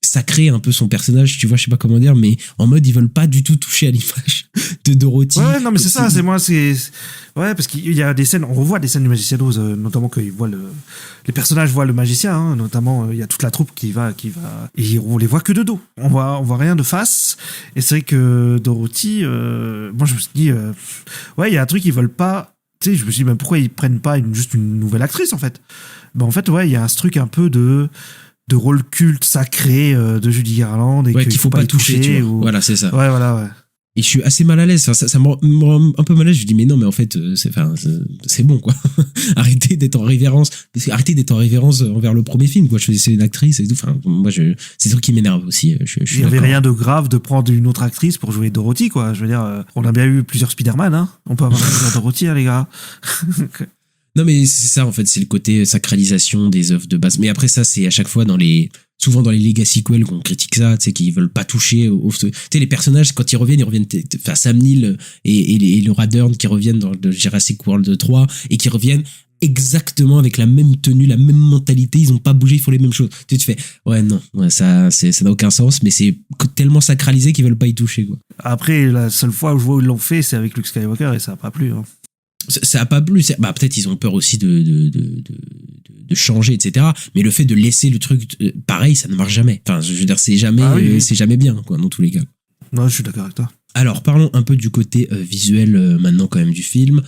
sacré un peu son personnage, tu vois, je sais pas comment dire, mais en mode ils veulent pas du tout toucher à l'image de Dorothy. Ouais, non, mais c'est ça, ouais, parce qu'il y a des scènes, on revoit des scènes du Magicien d'Oz, notamment que les personnages voient le magicien, hein, notamment il y a toute la troupe qui va, et on les voit que de dos. On voit rien de face. Et c'est vrai que Dorothy, moi je me suis dit, ouais, il y a un truc qu'ils veulent pas. Tu sais, je me suis dit, mais pourquoi ils prennent pas juste une nouvelle actrice en fait? Ben en fait, ouais, il y a un truc un peu de rôle culte sacré de Judy Garland et ouais, qu'il faut pas toucher, tu vois. Voilà, c'est ça. Ouais, voilà, ouais. Et je suis assez mal à l'aise. Enfin, ça me rend un peu mal à l'aise. Je dis, mais non, mais en fait, c'est bon, quoi. Arrêtez d'être en révérence. Arrêtez d'être en révérence envers le premier film, quoi. Je choisissais une actrice et tout. Enfin, moi, c'est des trucs qui m'énervent aussi. Il y avait rien de grave de prendre une autre actrice pour jouer Dorothy, quoi. Je veux dire, on a bien eu plusieurs Spider-Man, hein. On peut avoir plusieurs Dorothy, hein, les gars. Non, mais c'est ça, en fait, c'est le côté sacralisation des œuvres de base. Mais après, ça, c'est à chaque fois souvent dans les Legacy sequels qu'on critique ça, tu sais, qu'ils veulent pas toucher tu sais, les personnages, quand ils reviennent, enfin, Sam Neill et Laura Dern qui reviennent dans le Jurassic World 3 et qui reviennent exactement avec la même tenue, la même mentalité, ils ont pas bougé, ils font les mêmes choses. Tu fais, ouais, non, ouais, ça n'a aucun sens, mais c'est tellement sacralisé qu'ils veulent pas y toucher, quoi. Après, la seule fois où je vois où ils l'ont fait, c'est avec Luke Skywalker et ça a pas plu, hein. Ça a pas plu, peut-être ils ont peur aussi de changer, etc. Mais le fait de laisser le truc pareil, ça ne marche jamais. Enfin, je veux dire, c'est jamais, c'est jamais bien, quoi, dans tous les cas. Non, je suis d'accord avec toi. Alors, parlons un peu du côté visuel maintenant quand même du film.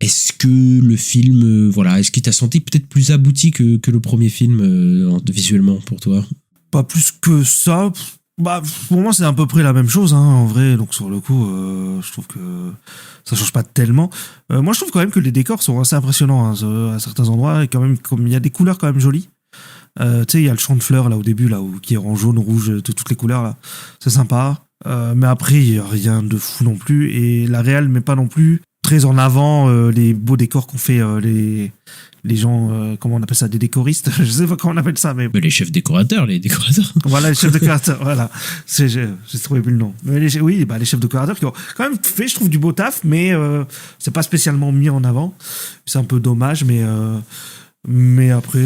Est-ce que le film, est-ce qu'il t'a senti peut-être plus abouti que le premier film visuellement pour toi? Pas plus que ça. Bah, pour moi, c'est à peu près la même chose, hein, en vrai. Donc, sur le coup, je trouve que ça change pas tellement. Moi, je trouve quand même que les décors sont assez impressionnants, hein, à certains endroits. Et quand même, comme il y a des couleurs quand même jolies. Tu sais, il y a le champ de fleurs, là, au début, là, qui est en jaune, rouge, de toutes les couleurs, là. C'est sympa. Mais après, il y a rien de fou non plus. Et la réal met pas non plus très en avant les beaux décors qu'ont fait les gens, comment on appelle ça, des décoristes, je sais pas comment on appelle ça, mais les chefs décorateurs, les décorateurs. Voilà, les chefs décorateurs, voilà. J'ai trouvé plus le nom. Mais les chefs décorateurs qui ont quand même fait, je trouve, du beau taf, mais c'est pas spécialement mis en avant. C'est un peu dommage, mais après,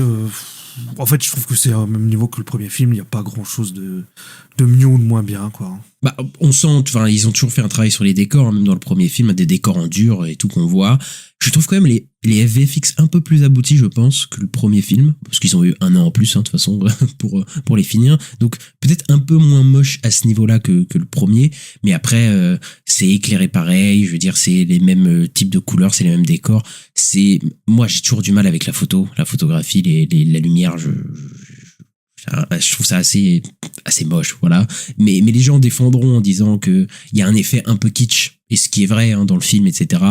en fait, je trouve que c'est au même niveau que le premier film. Il n'y a pas grand chose de mieux ou de moins bien, quoi. Bah, on sent, enfin, ils ont toujours fait un travail sur les décors, hein, même dans le premier film, des décors en dur et tout qu'on voit. Je trouve quand même les FVFX un peu plus aboutis, je pense, que le premier film, parce qu'ils ont eu 1 an en plus, hein, de toute façon, pour les finir. Donc, peut-être un peu moins moche à ce niveau-là que le premier, mais après, c'est éclairé pareil, je veux dire, c'est les mêmes types de couleurs, c'est les mêmes décors. Moi, j'ai toujours du mal avec la photographie, la lumière, je trouve ça assez moche, voilà. Mais les gens défendront en disant que il y a un effet un peu kitsch, et ce qui est vrai, hein, dans le film, etc.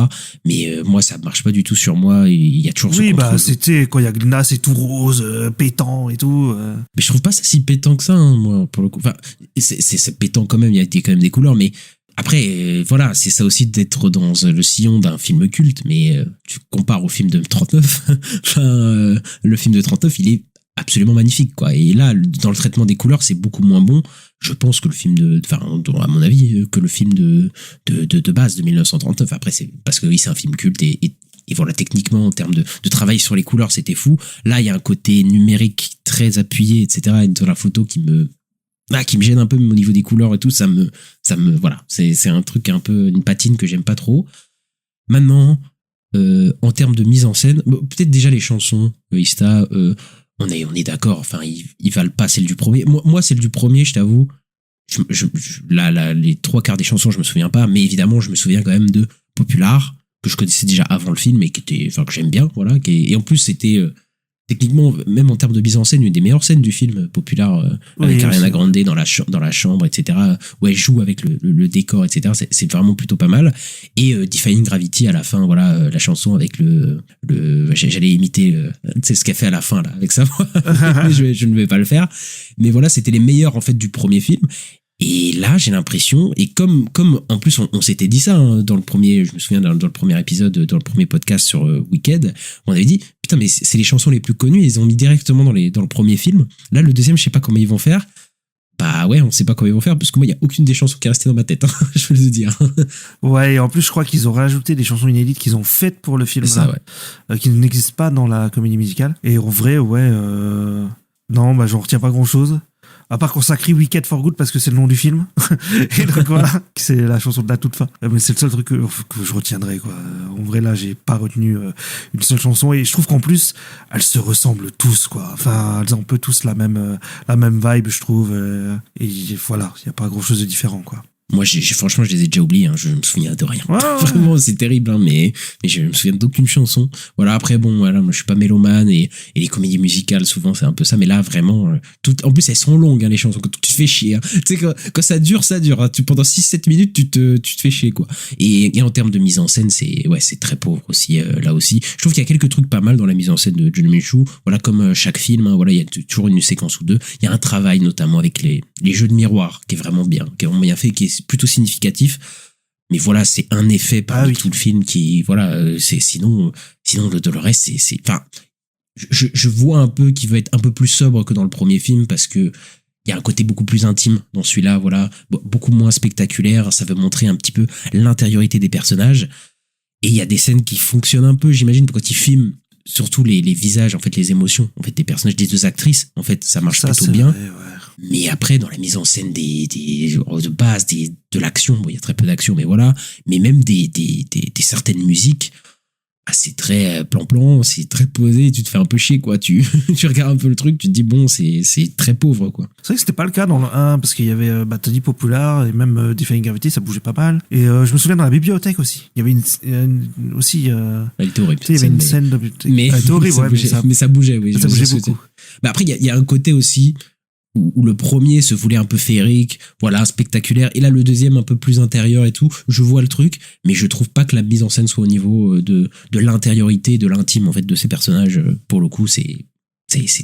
Mais moi, ça marche pas du tout sur moi. Il y a toujours ce contrôle. Oui, bah c'était quand il y a Glinda, c'est tout rose, pétant et tout. Mais je trouve pas ça si pétant que ça, hein, moi, pour le coup. Enfin, c'est pétant quand même. Il y a quand même des couleurs, mais après, voilà, c'est ça aussi d'être dans le sillon d'un film culte. Mais tu compares au film de 39. Enfin, le film de 39, il est absolument magnifique, quoi. Et là, dans le traitement des couleurs, c'est beaucoup moins bon. Je pense que le film à mon avis, que le film de base de 1939. Après, c'est parce que oui, c'est un film culte et voilà, techniquement, en termes de travail sur les couleurs, c'était fou. Là, il y a un côté numérique très appuyé, etc. Et dans la photo qui me gêne un peu au niveau des couleurs et tout. Ça me, voilà. C'est un truc un peu, une patine que j'aime pas trop. Maintenant, en termes de mise en scène, peut-être déjà les chansons, Ista, on est d'accord, enfin, ils valent pas celle du premier. Moi, celle du premier, je t'avoue, là, les 3/4 des chansons, je me souviens pas, mais évidemment, je me souviens quand même de Popular, que je connaissais déjà avant le film et que j'aime bien, voilà. Et en plus, c'était techniquement, même en termes de mise en scène, une des meilleures scènes du film, Popular, avec Ariana Grande dans la chambre, etc., où elle joue avec le décor, etc. C'est vraiment plutôt pas mal. Et Defying Gravity à la fin, voilà, la chanson avec j'allais imiter, ce qu'elle fait à la fin, là, avec sa voix. Mais je ne vais pas le faire. Mais voilà, c'était les meilleurs, en fait, du premier film. Et là, j'ai l'impression, et comme en plus on s'était dit ça dans le premier, je me souviens dans le premier épisode, dans le premier podcast sur Wicked, on avait dit putain, mais c'est les chansons les plus connues, ils ont mis directement dans le premier film. Là, le deuxième, je sais pas comment ils vont faire. Bah ouais, on sait pas comment ils vont faire, parce que moi, il y a aucune des chansons qui est restée dans ma tête, hein, je peux le dire. Ouais, et en plus, je crois qu'ils ont rajouté des chansons inédites qu'ils ont faites pour le film, ça, là, ouais. qui n'existent pas dans la comédie musicale. Et en vrai, ouais, non, bah j'en retiens pas grand chose. À part qu'on s'écrit Wicked for Good parce que c'est le nom du film. Et donc voilà, c'est la chanson de la toute fin. Mais c'est le seul truc que je retiendrai, quoi. En vrai, là, j'ai pas retenu une seule chanson. Et je trouve qu'en plus, elles se ressemblent tous, quoi. Enfin, elles ont un peu tous la même vibe, je trouve. Et voilà, il y a pas grand chose de différent, quoi. Moi, franchement, je les ai déjà oubliés, hein. Je me souviens de rien. Ouais. Vraiment, c'est terrible, hein, mais je me souviens d'aucune chanson. Voilà, après, bon, voilà, moi, je suis pas mélomane et les comédies musicales, souvent, c'est un peu ça. Mais là, vraiment, en plus, elles sont longues, hein, les chansons. Quand tu te fais chier, hein. Tu sais, quand ça dure, ça dure. Hein. Pendant 6-7 minutes, tu te fais chier, quoi. Et en termes de mise en scène, c'est très pauvre aussi, là aussi. Je trouve qu'il y a quelques trucs pas mal dans la mise en scène de Jon Min-Soo. Voilà, comme chaque film, hein, voilà, il y a toujours une séquence ou deux. Il y a un travail, notamment, avec les jeux de miroir, qui est vraiment bien fait, qui est plutôt significatif, mais voilà, c'est un effet parmi tout le film qui, voilà, c'est sinon le reste, c'est enfin, je vois un peu qu'il veut être un peu plus sobre que dans le premier film, parce que il y a un côté beaucoup plus intime dans celui-là, voilà, beaucoup moins spectaculaire, ça veut montrer un petit peu l'intériorité des personnages, et il y a des scènes qui fonctionnent un peu, j'imagine, quand ils filment surtout les visages, en fait, les émotions, en fait, des personnages des deux actrices, en fait, ça marche plutôt bien. Vrai, ouais. Mais après, dans la mise en scène de base, de l'action, bon, il y a très peu d'action, mais voilà, mais même des certaines musiques, c'est très plan-plan, c'est très posé, tu te fais un peu chier, quoi. Tu regardes un peu le truc, tu te dis, bon, c'est très pauvre, quoi. C'est vrai que c'était pas le cas dans le 1, parce qu'il y avait t'as dit Popular, et même Defying Gravity, ça bougeait pas mal. Et je me souviens dans la bibliothèque aussi. Il y avait aussi. Elle était horrible. Il y avait une scène de bibliothèque. Mais elle était horrible, mais ça bougeait, oui. Ça bougeait beaucoup. Bah après, il y a un côté aussi où le premier se voulait un peu féerique, voilà, spectaculaire, et là le deuxième un peu plus intérieur et tout. Je vois le truc, mais je trouve pas que la mise en scène soit au niveau de l'intériorité, de l'intime, en fait, de ces personnages. Pour le coup, c'est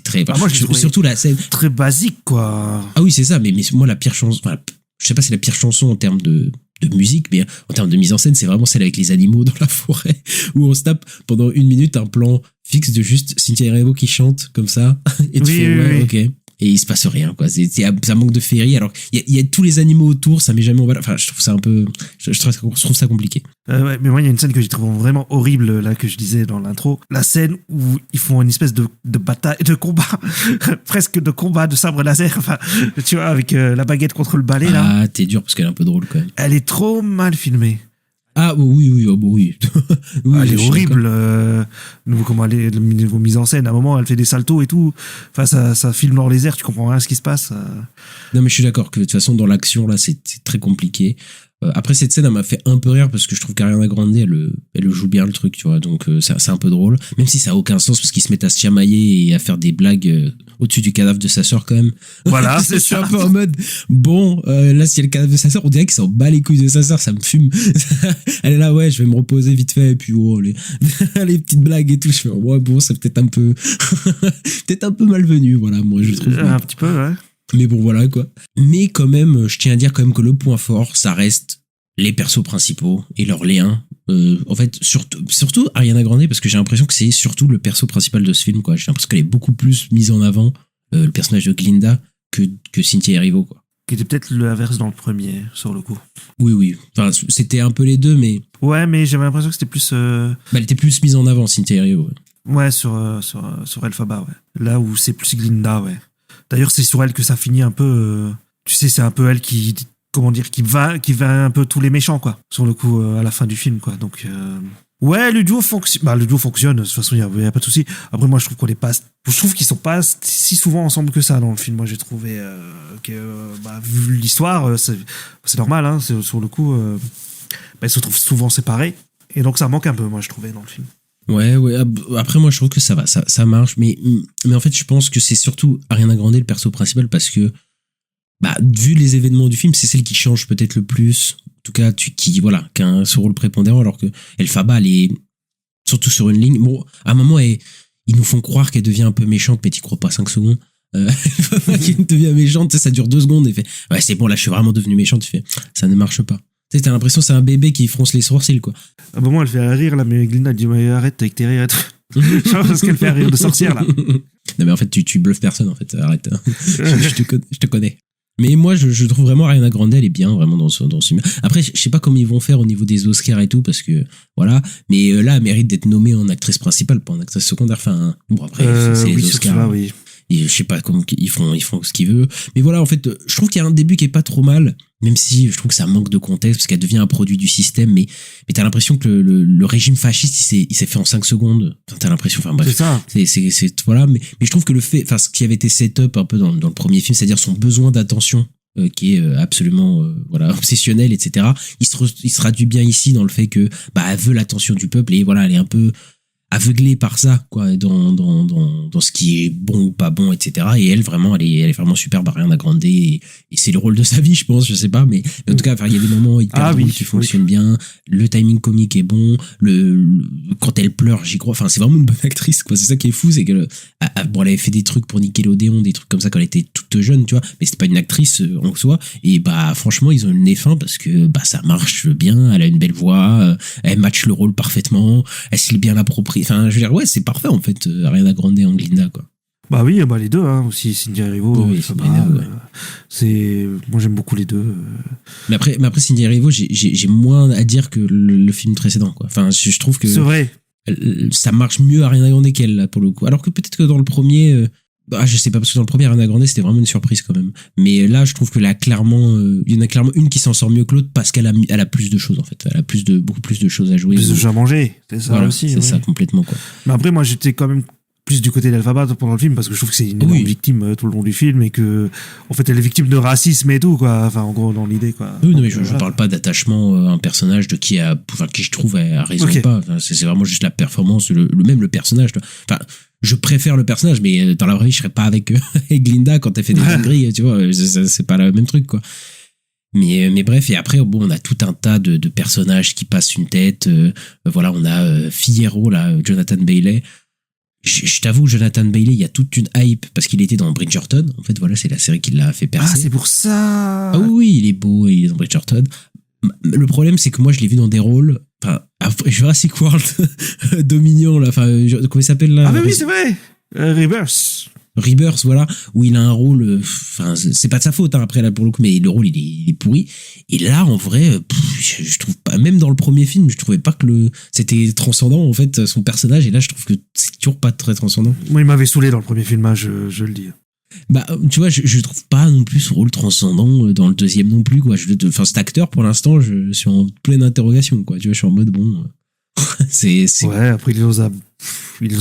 très, moi, surtout la scène très basique, quoi. Ah oui, c'est ça, mais moi, la pire chanson, enfin, je sais pas si c'est la pire chanson en termes de musique, mais en termes de mise en scène, c'est vraiment celle avec les animaux dans la forêt, où on se tape pendant 1 minute un plan fixe de juste Cynthia Erivo qui chante comme ça, et tu fais, ouais, ok. Et il se passe rien, quoi. Ça manque de féerie. Alors, il y a tous les animaux autour, ça met jamais en valeur. Enfin, je trouve ça un peu, je trouve ça compliqué. Ouais, mais moi, il y a une scène que j'ai trouvé vraiment horrible, là, que je disais dans l'intro. La scène où ils font une espèce de bataille, de combat, presque de combat de sabre laser. Enfin, tu vois, avec la baguette contre le balai, là. Ah, t'es dur parce qu'elle est un peu drôle, quand même. Elle est trop mal filmée. Ah oui. Oui, oui, elle est horrible. Comment elle est, niveau mise en scène, à un moment elle fait des saltos et tout. Enfin, ça filme dans les airs, tu comprends rien ce qui se passe. Non, mais je suis d'accord que de toute façon dans l'action là c'est très compliqué. Après, cette scène elle m'a fait un peu rire parce que je trouve qu'Ariana Grande elle joue bien le truc, tu vois, donc c'est un peu drôle, même si ça a aucun sens parce qu'ils se mettent à se chamailler et à faire des blagues au-dessus du cadavre de sa sœur, quand même. Voilà, c'est ça. Un peu en mode, bon, là, s'il y a le cadavre de sa sœur, on dirait qu'il s'en bat les couilles de sa sœur, ça me fume. Elle est là, ouais, je vais me reposer vite fait, et puis, oh, les petites blagues et tout, je fais, ouais, bon, c'est peut-être un peu, peut-être un peu malvenu, voilà, moi, je trouve. Un petit peu, ouais. Mais bon, voilà, quoi. Mais quand même, je tiens à dire quand même que le point fort, ça reste les persos principaux et leurs liens En fait, surtout Ariana Grande, parce que j'ai l'impression que c'est surtout le perso principal de ce film, quoi. J'ai l'impression qu'elle est beaucoup plus mise en avant, le personnage de Glinda, que Cynthia Erivo, quoi. Qui était peut-être l'inverse dans le premier, sur le coup. Oui. Enfin, c'était un peu les deux, mais. Ouais, mais j'avais l'impression que c'était plus. Elle était plus mise en avant, Cynthia Erivo. Ouais, sur Elphaba, ouais. Là où c'est plus Glinda, ouais. D'ailleurs, c'est sur elle que ça finit un peu. Tu sais, c'est un peu elle qui. Comment dire, qui va un peu tous les méchants, quoi. Sur le coup, à la fin du film, quoi. Donc. Ouais, le duo fonctionne. De toute façon, il y a pas de souci. Après, moi, je trouve qu'ils sont pas si souvent ensemble que ça dans le film. Moi, j'ai trouvé que, vu l'histoire, c'est normal, hein. Sur le coup, ils se trouvent souvent séparés. Et donc, ça manque un peu, moi, je trouvais, dans le film. Ouais. Après, moi, je trouve que ça va, ça marche. Mais en fait, je pense que c'est surtout Ariana Grande, le perso principal, parce que, vu les événements du film, c'est celle qui change peut-être le plus. En tout cas, qui a ce rôle prépondérant, alors que Elphaba, elle est surtout sur une ligne. Bon, à un moment, ils nous font croire qu'elle devient un peu méchante, mais t'y crois pas 5 secondes. Qu'elle devient méchante, ça dure 2 secondes, et fait, ouais, c'est bon, là, je suis vraiment devenu méchante, tu fais, ça ne marche pas. Tu sais, t'as l'impression que c'est un bébé qui fronce les sourcils, quoi. À un moment, elle fait rire, là, mais Glinda dit, mais arrête avec tes rires. Parce qu'elle fait rire de sorcière, là. Non, mais en fait, tu bluffes personne, en fait, arrête. je te connais. Mais moi, je trouve vraiment Ariana Grande, elle est bien vraiment dans ce film. Après, je sais pas comment ils vont faire au niveau des Oscars et tout, parce que voilà. Mais là, elle mérite d'être nommée en actrice principale, pas en actrice secondaire. Enfin, bon, après, c'est les Oscars. Là, oui. Et je sais pas comment ils font ce qu'ils veulent. Mais voilà, en fait, je trouve qu'il y a un début qui est pas trop mal, même si je trouve que ça manque de contexte, parce qu'elle devient un produit du système. Mais t'as l'impression que le régime fasciste, il s'est fait en 5 secondes. Enfin, t'as l'impression, enfin bref. C'est ça. C'est voilà. Mais je trouve que ce qui avait été set up un peu dans le premier film, c'est-à-dire son besoin d'attention, qui est absolument obsessionnel, etc. Il se traduit bien ici dans le fait que elle veut l'attention du peuple, et voilà, elle est un peu aveuglée par ça, quoi, dans ce qui est bon ou pas bon, etc. Et elle, vraiment, elle est vraiment superbe, Ariana Grande, et c'est le rôle de sa vie, je pense, je sais pas, mais en tout cas, il y a des moments hyper drôles qui fonctionnent bien, le timing comique est bon, quand elle pleure, j'y crois, enfin, c'est vraiment une bonne actrice, quoi. C'est ça qui est fou, c'est que elle avait fait des trucs pour Nickelodeon, des trucs comme ça quand elle était toute jeune, tu vois, mais c'était pas une actrice en soi, et franchement, ils ont le nez fin, parce que ça marche bien, elle a une belle voix, elle match le rôle parfaitement, elle se l'est bien appropriée. Enfin, je veux dire, ouais, c'est parfait, en fait, Ariana Grande en Glinda, quoi. Oui, les deux, hein, aussi, Cynthia Erivo. Oui, moi, j'aime beaucoup les deux. Mais après Cynthia Erivo, j'ai moins à dire que le film précédent, quoi. Enfin, je trouve que. C'est vrai. Ça marche mieux Ariana Grande qu'elle, là, pour le coup. Alors que peut-être que dans le premier, je sais pas, parce que dans le premier, Ariana Grande, c'était vraiment une surprise, quand même. Mais là, je trouve que là, clairement, il y en a clairement une qui s'en sort mieux que l'autre, parce qu'elle a plus de choses, en fait. Elle a beaucoup plus de choses à jouer. Plus de choses à manger. C'est ça, voilà, aussi. C'est ça, complètement, quoi. Mais après, moi, j'étais quand même plus du côté d'Elphaba pendant le film, parce que je trouve que c'est une énorme victime tout le long du film, et que, en fait, elle est victime de racisme et tout, quoi. Enfin, en gros, dans l'idée, quoi. Oui, non, mais je parle pas d'attachement à un personnage qui je trouve a raison pas. Enfin, c'est vraiment juste la performance, même le personnage, tu vois. Enfin, je préfère le personnage, mais dans la vraie vie, je serais pas avec Glinda quand elle fait des dingueries, tu vois. C'est pas le même truc, quoi. Mais bref, et après, bon, on a tout un tas de personnages qui passent une tête. Voilà, on a Fiyero, là, Jonathan Bailey. Je t'avoue, Jonathan Bailey, il y a toute une hype parce qu'il était dans Bridgerton. En fait, voilà, c'est la série qui l'a fait percer. Ah, c'est pour ça. Ah oui, il est beau et il est dans Bridgerton. Le problème, c'est que moi, je l'ai vu dans des rôles. Enfin, Jurassic World, Dominion, là. Enfin, comment il s'appelle là? Ah, mais oui, c'est vrai. Rebirth, voilà, où il a un rôle, enfin, c'est pas de sa faute, hein, après, là, pour le coup, mais le rôle, il est pourri. Et là, en vrai, je trouve pas, même dans le premier film, je trouvais pas que c'était transcendant, en fait, son personnage, et là, je trouve que c'est toujours pas très transcendant. Moi, il m'avait saoulé dans le premier film, hein, je le dis. Tu vois, je trouve pas non plus son rôle transcendant dans le deuxième non plus, quoi. Enfin, cet acteur, pour l'instant, je suis en pleine interrogation, quoi. Tu vois, je suis en mode, bon, Ouais, après, il est dans un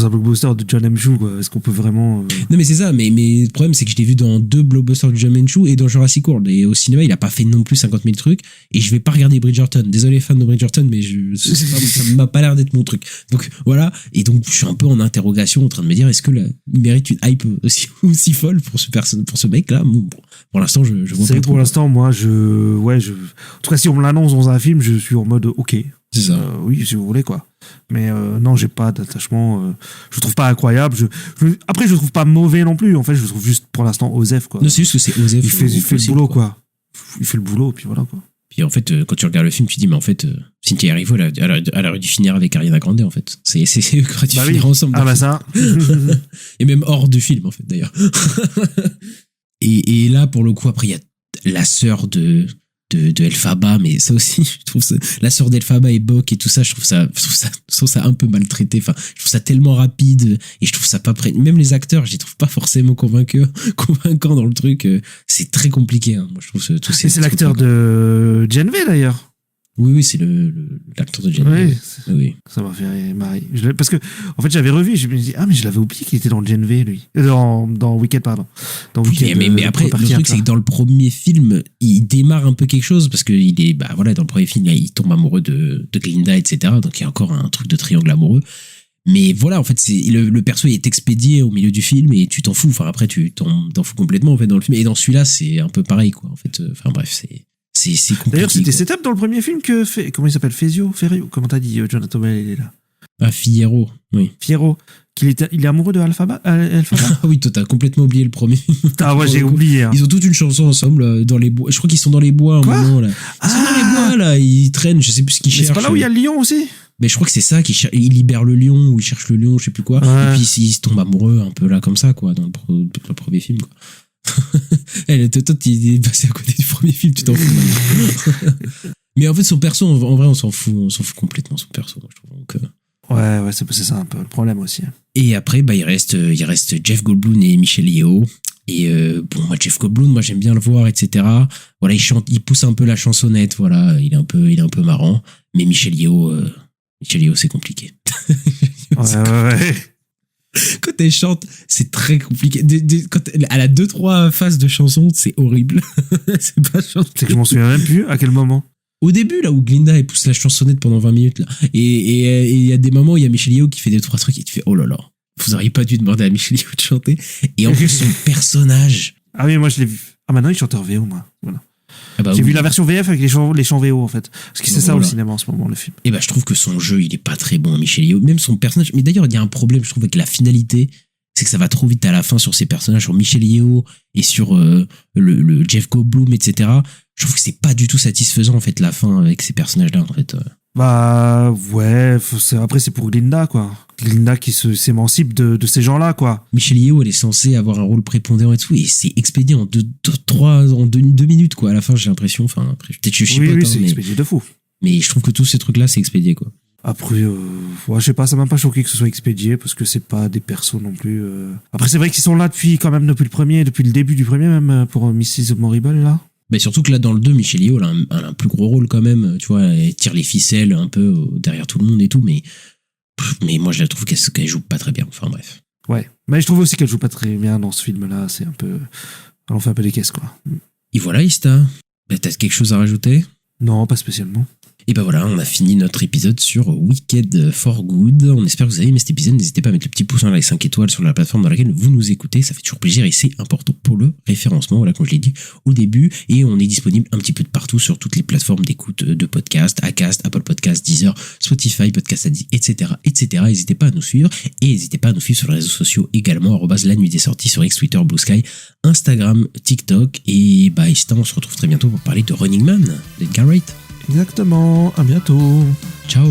blockbuster de John M. Chu, quoi. Est-ce qu'on peut vraiment. Non, mais c'est ça, mais le problème, c'est que je l'ai vu dans 2 blockbusters de John M. Chu et dans Jurassic World. Et au cinéma, il a pas fait non plus 50 000 trucs. Et je vais pas regarder Bridgerton. Désolé, fan de Bridgerton, mais ça m'a pas l'air d'être mon truc. Donc, voilà. Et donc, je suis un peu en interrogation, en train de me dire, est-ce que il mérite une hype aussi folle pour ce mec-là? Bon, pour l'instant, je vois pas trop. Pour l'instant, moi, en tout cas, si on me l'annonce dans un film, je suis en mode, ok. C'est ça. Oui, si vous voulez, quoi. Mais non, j'ai pas d'attachement. Je trouve pas incroyable. Après, je trouve pas mauvais non plus. En fait, je trouve juste pour l'instant Osef, quoi. Non, c'est juste que c'est Osef. Il fait le boulot, quoi. Il fait le boulot, puis voilà, quoi. Puis en fait, quand tu regardes le film, tu dis, mais en fait, Cynthia Erivo, elle aurait dû finir avec Ariana Grande, en fait. C'est eux qui auraient dû finir ensemble. Ah bah ça. Et même hors du film, en fait, d'ailleurs. et là, pour le coup, après, il y a la sœur de Elphaba, mais ça aussi, je trouve ça, la sœur d'Elphaba et Bok et tout ça, je trouve ça un peu maltraité. Enfin, je trouve ça tellement rapide et je trouve ça pas prêt. Même les acteurs, je les trouve pas forcément convaincants dans le truc. C'est très compliqué. Hein. Moi, je trouve tous ces. C'est l'acteur de Gen V d'ailleurs. Oui, c'est l'acteur de Gen V. Oui. Ça m'a fait marrer. Parce que, en fait, j'avais revu et je me dis, mais je l'avais oublié qu'il était dans Gen V, lui. Dans Wicked, pardon. Dans Wicked, mais après, le truc, c'est que dans le premier film, il démarre un peu quelque chose parce qu'il est, dans le premier film, il tombe amoureux de Glinda, etc. Donc, il y a encore un truc de triangle amoureux. Mais voilà, en fait, le perso est expédié au milieu du film et tu t'en fous. Enfin, après, tu t'en fous complètement, en fait, dans le film. Et dans celui-là, c'est un peu pareil, quoi. En fait, bref, c'est compliqué. D'ailleurs, c'était quoi. Setup dans le premier film comment il s'appelle? Ferio? Comment t'as dit, Jonathan Bell, il est là? Ah, Fierro, oui. Fierro. Il est amoureux de Elphaba? Ah oui, toi, t'as complètement oublié le premier. Ah ouais, j'ai oublié. Hein. Ils ont toute une chanson ensemble dans les bois. Je crois qu'ils sont dans les bois à un moment, là. Ils sont dans les bois, là. Ils traînent, je sais plus ce qu'ils cherchent. C'est pas là où il y a le lion aussi? Mais je crois que c'est ça, il libère le lion, ou il cherche le lion, je sais plus quoi. Ouais. Et puis ils se tombent amoureux un peu là, comme ça, quoi, dans le premier film, quoi. Toi, il est passé à côté du premier film, tu t'en fous. Mais en fait, son perso, en vrai, on s'en fout complètement, son perso, je trouve. Donc, Ouais, c'est ça un peu le problème aussi. Et après, il reste Jeff Goldblum et Michelle Yeoh. Et moi, Jeff Goldblum, moi j'aime bien le voir, etc. Voilà, il pousse un peu la chansonnette, voilà, il est un peu marrant. Mais Michelle Yeoh, c'est compliqué. Ouais. Quand elle chante, c'est très compliqué. Quand elle a 2-3 phases de chansons, c'est horrible. C'est pas chanté. C'est que je m'en souviens même plus à quel moment. Au début, là où Glinda elle pousse la chansonnette pendant 20 minutes, là, et il y a des moments où il y a Michelle Yeoh qui fait 2-3 trucs et tu fais oh là là, vous auriez pas dû demander à Michelle Yeoh de chanter. Et en plus, son personnage. Ah oui, moi je l'ai vu. Ah maintenant il chante en VO, moi. Voilà. Ah bah, J'ai oui. vu la version VF avec les chants VO en fait. Parce que c'est ça Voilà. au cinéma en ce moment, le film. Et je trouve que son jeu, il est pas très bon, Michelle Yeoh. Même son personnage. Mais d'ailleurs, il y a un problème, je trouve, avec la finalité. C'est que ça va trop vite à la fin sur ces personnages, sur Michelle Yeoh et sur le Jeff Goldblum, etc. Je trouve que c'est pas du tout satisfaisant, en fait, la fin avec ces personnages-là, en fait. Bah ouais, après c'est pour Glinda quoi. Glinda qui s'émancipe de ces gens-là quoi. Michelle Yeoh, elle est censée avoir un rôle prépondérant et tout, et c'est expédié en 2 minutes, quoi. À la fin, j'ai l'impression. Enfin, après, peut-être je chipote, Oui, c'est expédié de fou. mais je trouve que tous ces trucs-là, c'est expédié, quoi. Après, je sais pas, ça m'a pas choqué que ce soit expédié parce que c'est pas des persos non plus. Après, c'est vrai qu'ils sont là depuis le début du premier même pour Mrs. Morrible là. Mais surtout que là, dans le 2, Michelle Yeoh, elle a un plus gros rôle quand même, tu vois, elle tire les ficelles un peu derrière tout le monde et tout, mais moi, je la trouve qu'elle joue pas très bien. Enfin, bref. Ouais, mais je trouve aussi qu'elle joue pas très bien dans ce film-là. C'est un peu, elle en fait un peu des caisses quoi. Et voilà, Ista. T'as quelque chose à rajouter? Non, pas spécialement. Et voilà, on a fini notre épisode sur Wicked for Good. On espère que vous avez aimé cet épisode. N'hésitez pas à mettre le petit pouce en l'air et 5 étoiles sur la plateforme dans laquelle vous nous écoutez. Ça fait toujours plaisir et c'est important pour le référencement. Voilà, comme je l'ai dit au début. Et on est disponible un petit peu de partout sur toutes les plateformes d'écoute de podcasts, Acast, Apple Podcasts, Deezer, Spotify, Podcast Addict, etc., etc. N'hésitez pas à nous suivre et n'hésitez pas à nous suivre sur les réseaux sociaux également. @la nuit des sorties sur X, Twitter, Blue Sky, Instagram, TikTok. Et Ista, on se retrouve très bientôt pour parler de Running Man d'Edgar Wright. Exactement. À bientôt. Ciao.